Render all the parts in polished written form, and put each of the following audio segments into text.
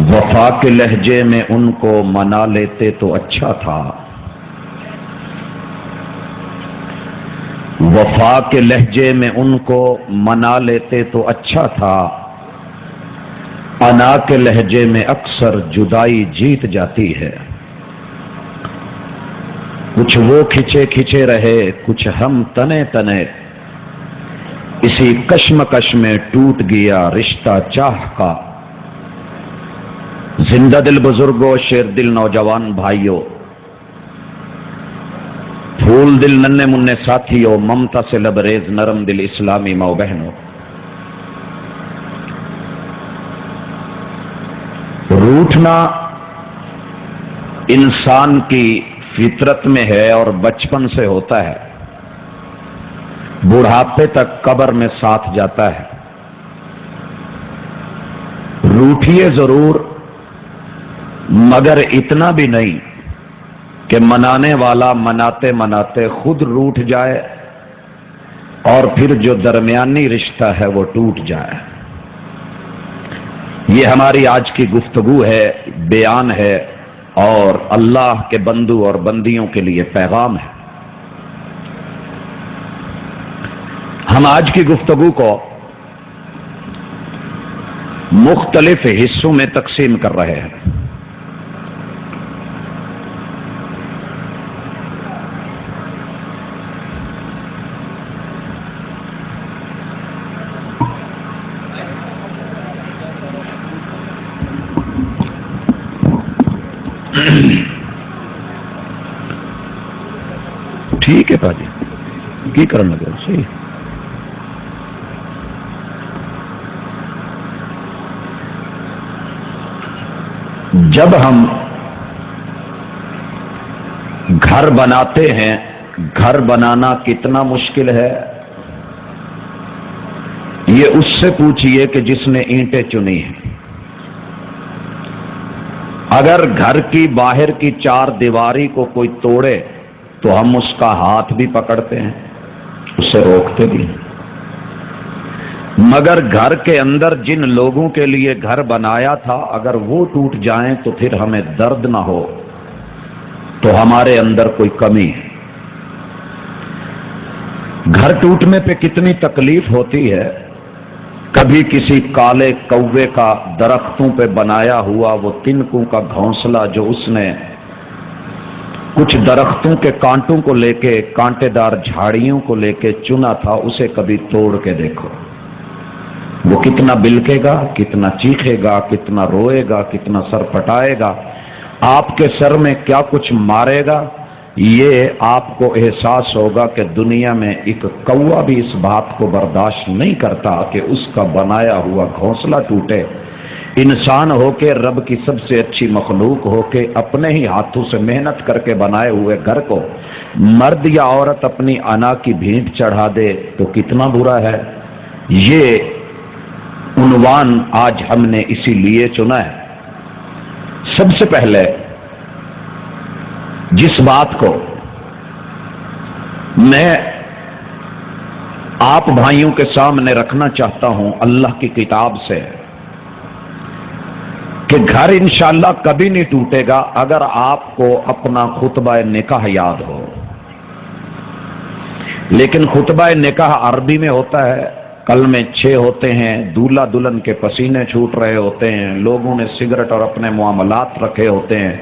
وفا کے لہجے میں ان کو منا لیتے تو اچھا تھا، وفا کے لہجے میں ان کو منا لیتے تو اچھا تھا، انا کے لہجے میں اکثر جدائی جیت جاتی ہے۔ کچھ وہ کھچے کھچے رہے، کچھ ہم تنے تنے، اسی کشمکش میں ٹوٹ گیا رشتہ چاہ کا۔ زندہ دل بزرگوں، شیر دل نوجوان بھائیوں، پھول دل ننے مننے ساتھیوں، ممتا سے لبریز نرم دل اسلامی ماؤ بہنوں، روٹھنا انسان کی فطرت میں ہے اور بچپن سے ہوتا ہے، بڑھاپے تک قبر میں ساتھ جاتا ہے۔ روٹھیے ضرور، مگر اتنا بھی نہیں کہ منانے والا مناتے مناتے خود روٹھ جائے اور پھر جو درمیانی رشتہ ہے وہ ٹوٹ جائے۔ یہ ہماری آج کی گفتگو ہے، بیان ہے اور اللہ کے بندو اور بندیوں کے لیے پیغام ہے۔ ہم آج کی گفتگو کو مختلف حصوں میں تقسیم کر رہے ہیں۔ ٹھیک ہے باجی، کی کرنا لگے صحیح۔ جب ہم گھر بناتے ہیں، گھر بنانا کتنا مشکل ہے یہ اس سے پوچھئے کہ جس نے اینٹیں چنی ہیں۔ اگر گھر کی باہر کی چار دیواری کو کوئی توڑے تو ہم اس کا ہاتھ بھی پکڑتے ہیں، اسے روکتے بھی ہیں، مگر گھر کے اندر جن لوگوں کے لیے گھر بنایا تھا اگر وہ ٹوٹ جائیں تو پھر ہمیں درد نہ ہو تو ہمارے اندر کوئی کمی ہے۔ گھر ٹوٹنے پہ کتنی تکلیف ہوتی ہے۔ کبھی کسی کالے کوے کا درختوں پہ بنایا ہوا وہ تنکوں کا گھونسلہ جو اس نے کچھ درختوں کے کانٹوں کو لے کے، کانٹے دار جھاڑیوں کو لے کے چنا تھا، اسے کبھی توڑ کے دیکھو، وہ کتنا بلکے گا، کتنا چیخے گا، کتنا روئے گا، کتنا سر پھٹائے گا، آپ کے سر میں کیا کچھ مارے گا۔ یہ آپ کو احساس ہوگا کہ دنیا میں ایک کوا بھی اس بات کو برداشت نہیں کرتا کہ اس کا بنایا ہوا گھونسلہ ٹوٹے۔ انسان ہو کے، رب کی سب سے اچھی مخلوق ہو کے، اپنے ہی ہاتھوں سے محنت کر کے بنائے ہوئے گھر کو مرد یا عورت اپنی انا کی بھینٹ چڑھا دے تو کتنا برا ہے۔ یہ عنوان آج ہم نے اسی لیے چنا ہے۔ سب سے پہلے جس بات کو میں آپ بھائیوں کے سامنے رکھنا چاہتا ہوں اللہ کی کتاب سے، کہ گھر انشاءاللہ کبھی نہیں ٹوٹے گا اگر آپ کو اپنا خطبہ نکاح یاد ہو۔ لیکن خطبہ نکاح عربی میں ہوتا ہے، کلمے 6 ہوتے ہیں، دولہا دلہن کے پسینے چھوٹ رہے ہوتے ہیں، لوگوں نے سگریٹ اور اپنے معاملات رکھے ہوتے ہیں،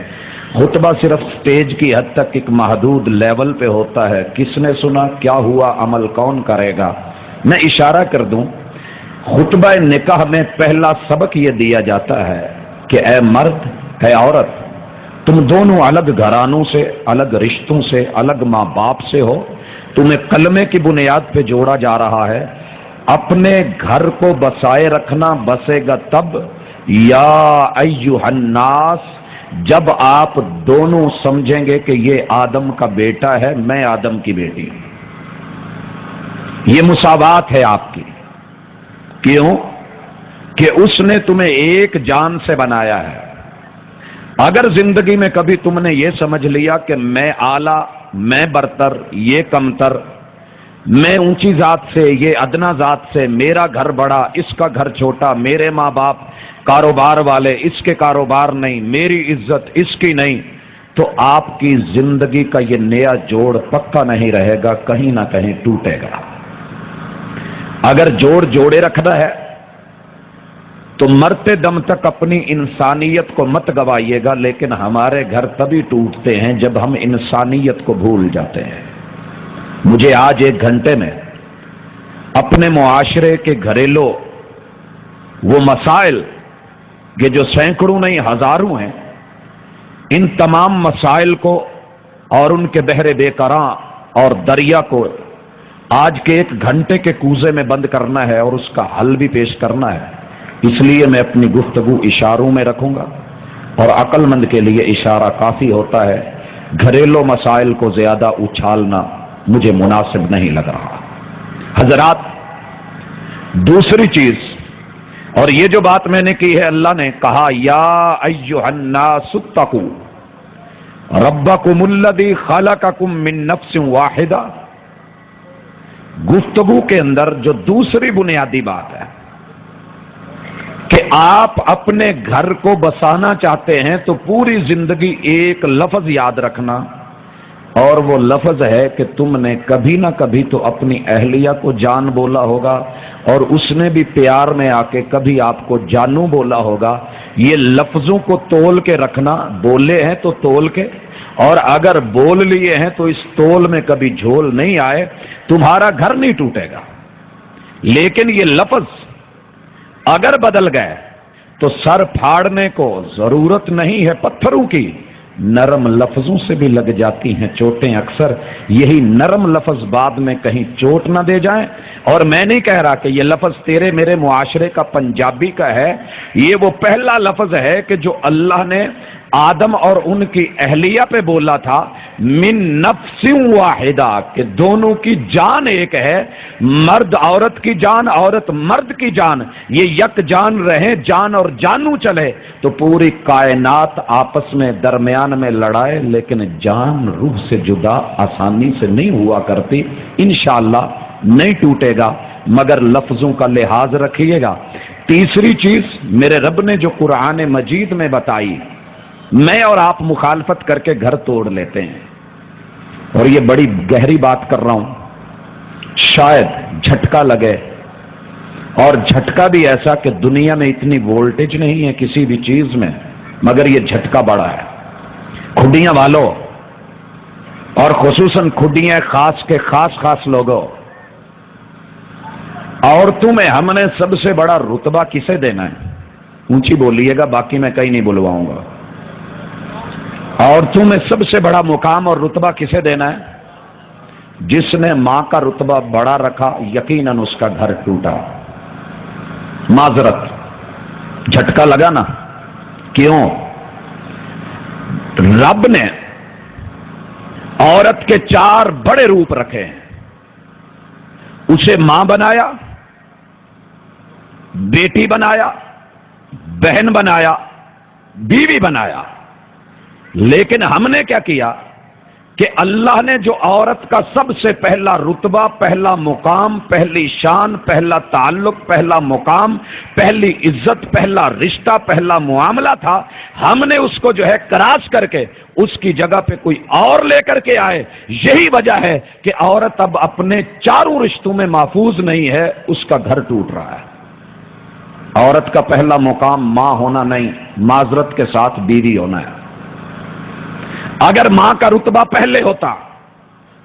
خطبہ صرف سٹیج کی حد تک ایک محدود لیول پہ ہوتا ہے، کس نے سنا، کیا ہوا، عمل کون کرے گا۔ میں اشارہ کر دوں، خطبہ نکاح میں پہلا سبق یہ دیا جاتا ہے کہ اے مرد، اے عورت، تم دونوں الگ گھرانوں سے، الگ رشتوں سے، الگ ماں باپ سے ہو، تمہیں کلمے کی بنیاد پہ جوڑا جا رہا ہے۔ اپنے گھر کو بسائے رکھنا، بسے گا تب یا ایھا الناس جب آپ دونوں سمجھیں گے کہ یہ آدم کا بیٹا ہے، میں آدم کی بیٹی ہوں۔ یہ مساوات ہے آپ کی۔ کیوں؟ کہ اس نے تمہیں ایک جان سے بنایا ہے۔ اگر زندگی میں کبھی تم نے یہ سمجھ لیا کہ میں اعلیٰ، میں برتر، یہ کمتر، میں اونچی ذات سے، یہ ادنا ذات سے، میرا گھر بڑا، اس کا گھر چھوٹا، میرے ماں باپ کاروبار والے اس کے کاروبار نہیں، میری عزت اس کی نہیں، تو آپ کی زندگی کا یہ نیا جوڑ پکا نہیں رہے گا، کہیں نہ کہیں ٹوٹے گا۔ اگر جوڑے رکھنا ہے تو مرتے دم تک اپنی انسانیت کو مت گوائیے گا، لیکن ہمارے گھر تبھی ٹوٹتے ہیں جب ہم انسانیت کو بھول جاتے ہیں۔ مجھے آج 1 گھنٹے میں اپنے معاشرے کے گھریلو وہ مسائل یہ جو سینکڑوں نہیں ہزاروں ہیں، ان تمام مسائل کو اور ان کے بحر بے قراں اور دریا کو آج کے 1 گھنٹے کے کوزے میں بند کرنا ہے اور اس کا حل بھی پیش کرنا ہے۔ اس لیے میں اپنی گفتگو اشاروں میں رکھوں گا، اور عقل مند کے لیے اشارہ کافی ہوتا ہے، گھریلو مسائل کو زیادہ اچھالنا مجھے مناسب نہیں لگ رہا۔ حضرات، دوسری چیز، اور یہ جو بات میں نے کی ہے، اللہ نے کہا یا ایھا الناس اتقوا ربکم الذی خلقکم من نفس واحدہ۔ گفتگو کے اندر جو دوسری بنیادی بات ہے کہ آپ اپنے گھر کو بسانا چاہتے ہیں تو پوری زندگی ایک لفظ یاد رکھنا، اور وہ لفظ ہے کہ تم نے کبھی نہ کبھی تو اپنی اہلیہ کو جان بولا ہوگا، اور اس نے بھی پیار میں آ کے کبھی آپ کو جانو بولا ہوگا۔ یہ لفظوں کو تول کے رکھنا، بولے ہیں تو تول کے، اور اگر بول لیے ہیں تو اس تول میں کبھی جھول نہیں آئے، تمہارا گھر نہیں ٹوٹے گا۔ لیکن یہ لفظ اگر بدل گئے تو سر پھاڑنے کو ضرورت نہیں ہے پتھروں کی، نرم لفظوں سے بھی لگ جاتی ہیں چوٹیں اکثر۔ یہی نرم لفظ بعد میں کہیں چوٹ نہ دے جائیں۔ اور میں نہیں کہہ رہا کہ یہ لفظ تیرے میرے معاشرے کا پنجابی کا ہے، یہ وہ پہلا لفظ ہے کہ جو اللہ نے آدم اور ان کی اہلیہ پہ بولا تھا، من نفس واحدہ، کہ دونوں کی جان ایک ہے، مرد عورت کی جان، عورت مرد کی جان، یہ یک جان رہیں، جان اور جانو چلے تو پوری کائنات آپس میں درمیان میں لڑائے، لیکن جان روح سے جدا آسانی سے نہیں ہوا کرتی۔ انشاءاللہ نہیں ٹوٹے گا، مگر لفظوں کا لحاظ رکھیے گا۔ تیسری چیز میرے رب نے جو قرآن مجید میں بتائی، میں اور آپ مخالفت کر کے گھر توڑ لیتے ہیں، اور یہ بڑی گہری بات کر رہا ہوں، شاید جھٹکا لگے، اور جھٹکا بھی ایسا کہ دنیا میں اتنی وولٹیج نہیں ہے کسی بھی چیز میں، مگر یہ جھٹکا بڑا ہے۔ کھڈیاں والوں، اور خصوصاً کھڈیاں خاص کے خاص لوگوں، عورتوں میں ہم نے سب سے بڑا رتبہ کسے دینا ہے؟ اونچی بولیے گا، باقی میں کہیں نہیں بلواؤں گا۔ عورتوں میں سب سے بڑا مقام اور رتبہ کسے دینا ہے؟ جس نے ماں کا رتبہ بڑا رکھا، یقیناً اس کا گھر ٹوٹا۔ معذرت، جھٹکا لگا نا؟ کیوں؟ رب نے عورت کے 4 بڑے روپ رکھے ہیں۔ اسے ماں بنایا، بیٹی بنایا، بہن بنایا، بیوی بنایا۔ لیکن ہم نے کیا کیا کہ اللہ نے جو عورت کا سب سے پہلا رتبہ، پہلا مقام، پہلی شان، پہلا تعلق، پہلا مقام، پہلی عزت، پہلا رشتہ، پہلا معاملہ تھا، ہم نے اس کو جو ہے کراس کر کے اس کی جگہ پہ کوئی اور لے کر کے آئے۔ یہی وجہ ہے کہ عورت اب اپنے 4 رشتوں میں محفوظ نہیں ہے، اس کا گھر ٹوٹ رہا ہے۔ عورت کا پہلا مقام ماں ہونا نہیں، معذرت کے ساتھ بیوی ہونا ہے۔ اگر ماں کا رتبہ پہلے ہوتا،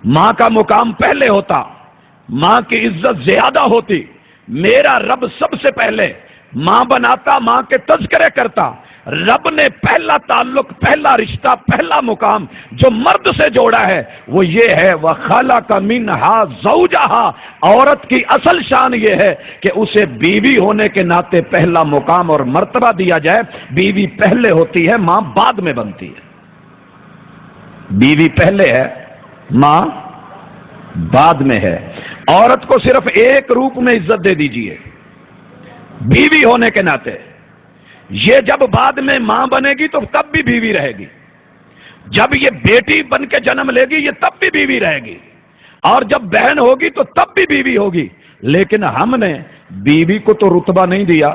ماں کا مقام پہلے ہوتا، ماں کی عزت زیادہ ہوتی، میرا رب سب سے پہلے ماں بناتا، ماں کے تذکرے کرتا۔ رب نے پہلا تعلق، پہلا رشتہ، پہلا مقام جو مرد سے جوڑا ہے وہ یہ ہے، وَخَلَقَ مِنْهَا زَوْجَهَا۔ عورت کی اصل شان یہ ہے کہ اسے بیوی ہونے کے ناطے پہلا مقام اور مرتبہ دیا جائے۔ بیوی پہلے ہوتی ہے، ماں بعد میں بنتی ہے۔ بیوی پہلے ہے، ماں بعد میں ہے۔ عورت کو صرف ایک روپ میں عزت دے دیجئے، بیوی ہونے کے ناطے۔ یہ جب بعد میں ماں بنے گی تو تب بھی بیوی رہے گی، جب یہ بیٹی بن کے جنم لے گی یہ تب بھی بیوی رہے گی، اور جب بہن ہوگی تو تب بھی بیوی ہوگی۔ لیکن ہم نے بیوی کو تو رتبہ نہیں دیا،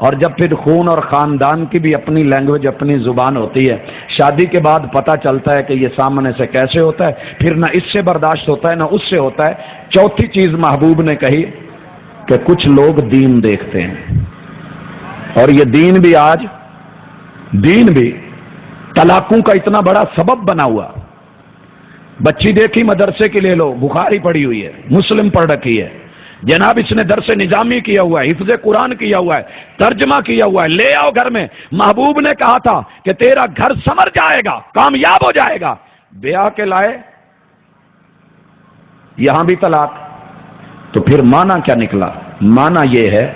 اور جب پھر خون اور خاندان کی بھی اپنی لینگویج اپنی زبان ہوتی ہے، شادی کے بعد پتہ چلتا ہے کہ یہ سامنے سے کیسے ہوتا ہے، پھر نہ اس سے برداشت ہوتا ہے نہ اس سے ہوتا ہے۔ چوتھی چیز محبوب نے کہی کہ کچھ لوگ دین دیکھتے ہیں، اور یہ دین بھی طلاقوں کا اتنا بڑا سبب بنا ہوا۔ بچی دیکھی مدرسے کے لیے، لو بخاری پڑھی ہوئی ہے، مسلم پڑھ رکھی ہے، جناب اس نے درس نظامی کیا ہوا ہے، حفظ قرآن کیا ہوا ہے، ترجمہ کیا ہوا ہے، لے آؤ گھر میں۔ محبوب نے کہا تھا کہ تیرا گھر سنور جائے گا، کامیاب ہو جائے گا، بیاہ کے لائے یہاں بھی طلاق۔ تو پھر معنی کیا نکلا؟ معنی یہ ہے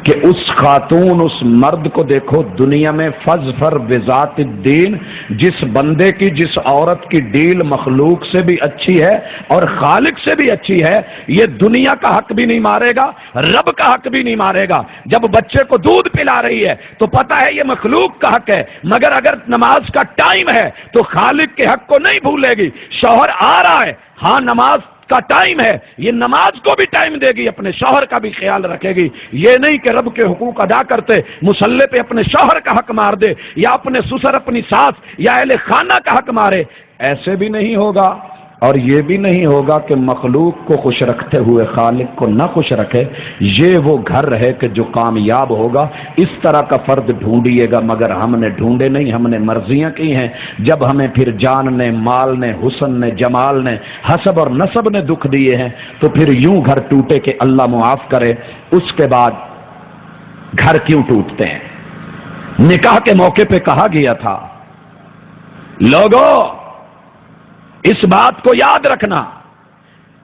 کہ اس خاتون اس مرد کو دیکھو دنیا میں فظفر بذات الدین، جس بندے کی جس عورت کی ڈیل مخلوق سے بھی اچھی ہے اور خالق سے بھی اچھی ہے، یہ دنیا کا حق بھی نہیں مارے گا، رب کا حق بھی نہیں مارے گا۔ جب بچے کو دودھ پلا رہی ہے تو پتہ ہے یہ مخلوق کا حق ہے، مگر اگر نماز کا ٹائم ہے تو خالق کے حق کو نہیں بھولے گی۔ شوہر آ رہا ہے، ہاں نماز کا ٹائم ہے، یہ نماز کو بھی ٹائم دے گی، اپنے شوہر کا بھی خیال رکھے گی۔ یہ نہیں کہ رب کے حقوق ادا کرتے مصلی پہ اپنے شوہر کا حق مار دے، یا اپنے سسر اپنی ساس یا اہل خانہ کا حق مارے۔ ایسے بھی نہیں ہوگا، اور یہ بھی نہیں ہوگا کہ مخلوق کو خوش رکھتے ہوئے خالق کو نہ خوش رکھے۔ یہ وہ گھر ہے کہ جو کامیاب ہوگا۔ اس طرح کا فرد ڈھونڈیے گا، مگر ہم نے ڈھونڈے نہیں، ہم نے مرضیاں کی ہیں۔ جب ہمیں پھر جان نے، مال نے، حسن نے، جمال نے، حسب اور نسب نے دکھ دیے ہیں، تو پھر یوں گھر ٹوٹے کہ اللہ معاف کرے۔ اس کے بعد گھر کیوں ٹوٹتے ہیں؟ نکاح کے موقع پہ کہا گیا تھا، لوگوں اس بات کو یاد رکھنا،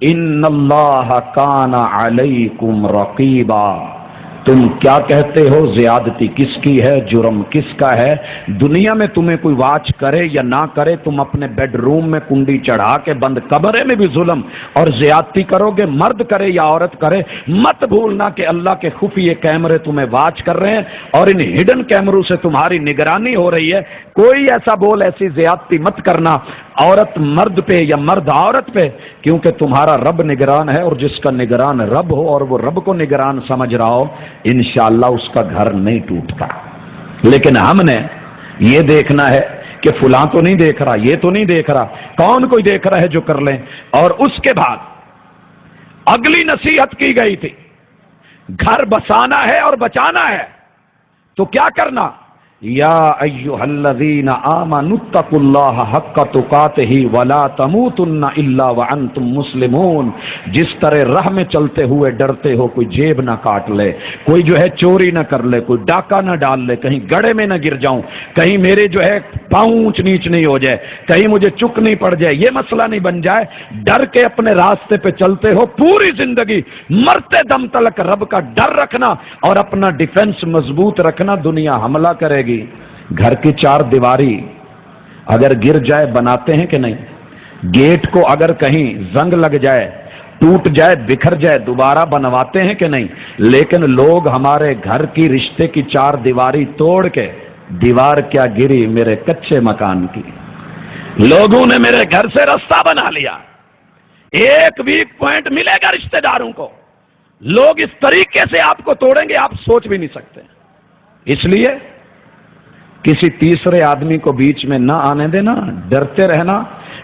ان اللہ کان علیکم رقیبا۔ تم کیا کہتے ہو؟ زیادتی کس کی ہے؟ جرم کس کا ہے؟ دنیا میں تمہیں کوئی واچ کرے یا نہ کرے، تم اپنے بیڈ روم میں کنڈی چڑھا کے بند کمرے میں بھی ظلم اور زیادتی کرو گے، مرد کرے یا عورت کرے۔ مت بھولنا کہ اللہ کے خفیہ کیمرے تمہیں واچ کر رہے ہیں، اور ان ہڈن کیمروں سے تمہاری نگرانی ہو رہی ہے۔ کوئی ایسا بول، ایسی زیادتی مت کرنا عورت مرد پہ یا مرد عورت پہ، کیونکہ تمہارا رب نگران ہے، اور جس کا نگران رب ہو اور وہ رب کو نگران سمجھ رہا ہو، انشاءاللہ اس کا گھر نہیں ٹوٹتا۔ لیکن ہم نے یہ دیکھنا ہے کہ فلاں تو نہیں دیکھ رہا، یہ تو نہیں دیکھ رہا، کون کوئی دیکھ رہا ہے جو کر لیں۔ اور اس کے بعد اگلی نصیحت کی گئی تھی، گھر بسانا ہے اور بچانا ہے تو کیا کرنا؟ یا ایھا الذین آمنوا اتقوا اللہ حق تقاتہ ولا تموتن الا وانتم مسلمون۔ جس طرح راہ میں چلتے ہوئے ڈرتے ہو کوئی جیب نہ کاٹ لے، کوئی جو ہے چوری نہ کر لے، کوئی ڈاکہ نہ ڈال لے، کہیں گڑھے میں نہ گر جاؤں، کہیں میرے جو ہے پاؤں اونچ نیچ نہیں ہو جائے، کہیں مجھے چک نہیں پڑ جائے، یہ مسئلہ نہیں بن جائے، ڈر کے اپنے راستے پہ چلتے ہو پوری زندگی، مرتے دم تلک رب کا ڈر رکھنا اور اپنا ڈیفنس مضبوط رکھنا۔ دنیا حملہ کرے گی، گھر کی چار دیواری اگر گر جائے بناتے ہیں کہ نہیں؟ گیٹ کو اگر کہیں زنگ لگ جائے، ٹوٹ جائے، بکھر جائے، دوبارہ بنواتے ہیں کہ نہیں؟ لیکن لوگ ہمارے گھر کی رشتے کی چار دیواری توڑ کے، دیوار کیا گری میرے کچے مکان کی، لوگوں نے میرے گھر سے رستہ بنا لیا، ایک ویک پوائنٹ ملے گا رشتہ داروں کو، لوگ اس طریقے سے آپ کو توڑیں گے آپ سوچ بھی نہیں سکتے۔ اس لیے کسی تیسرے آدمی کو بیچ میں نہ آنے دینا، ڈرتے رہنا۔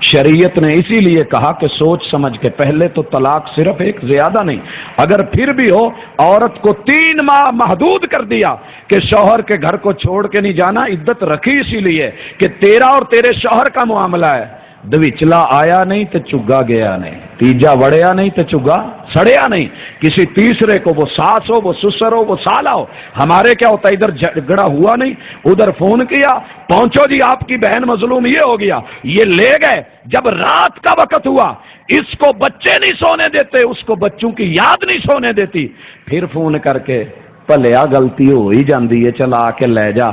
شریعت نے اسی لیے کہا کہ سوچ سمجھ کے، پہلے تو طلاق صرف ایک، زیادہ نہیں، اگر پھر بھی ہو عورت کو 3 ماہ محدود کر دیا کہ شوہر کے گھر کو چھوڑ کے نہیں جانا۔ عدت رکھی اسی لیے کہ تیرا اور تیرے شوہر کا معاملہ ہے، دوچلا آیا نہیں تو چگا گیا نہیں، تیجا وڑیا نہیں تو چگا سڑیا نہیں۔ کسی تیسرے کو، وہ ساس ہو، وہ سسر ہو، وہ سالہ ہو، ہمارے کیا ہوتا ہے ادھر جھگڑا ہوا نہیں، ادھر فون کیا، پہنچو جی آپ کی بہن مظلوم، یہ ہو گیا، یہ لے گئے۔ جب رات کا وقت ہوا، اس کو بچے نہیں سونے دیتے، اس کو بچوں کی یاد نہیں سونے دیتی، پھر فون کر کے پلیا غلطی ہو ہی جاندی ہے، چل آ کے لے جا۔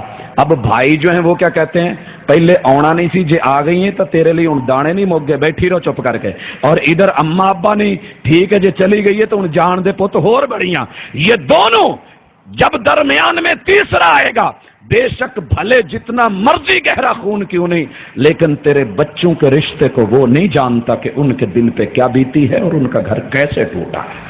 اب بھائی جو ہیں وہ کیا کہتے ہیں، پہلے آنا نہیں سی، جے آ گئی ہیں تو تیرے لیے ان دانے نہیں مک گئے، بیٹھی رہو چپ کر کے۔ اور ادھر اما ابا نہیں، ٹھیک ہے جے چلی گئی ہے تو ان جان دے پت ہور بڑیاں۔ یہ دونوں جب درمیان میں تیسرا آئے گا، بے شک بھلے جتنا مرضی گہرا خون کیوں نہیں، لیکن تیرے بچوں کے رشتے کو وہ نہیں جانتا کہ ان کے دل پہ کیا بیتی ہے اور ان کا گھر کیسے ٹوٹا ہے۔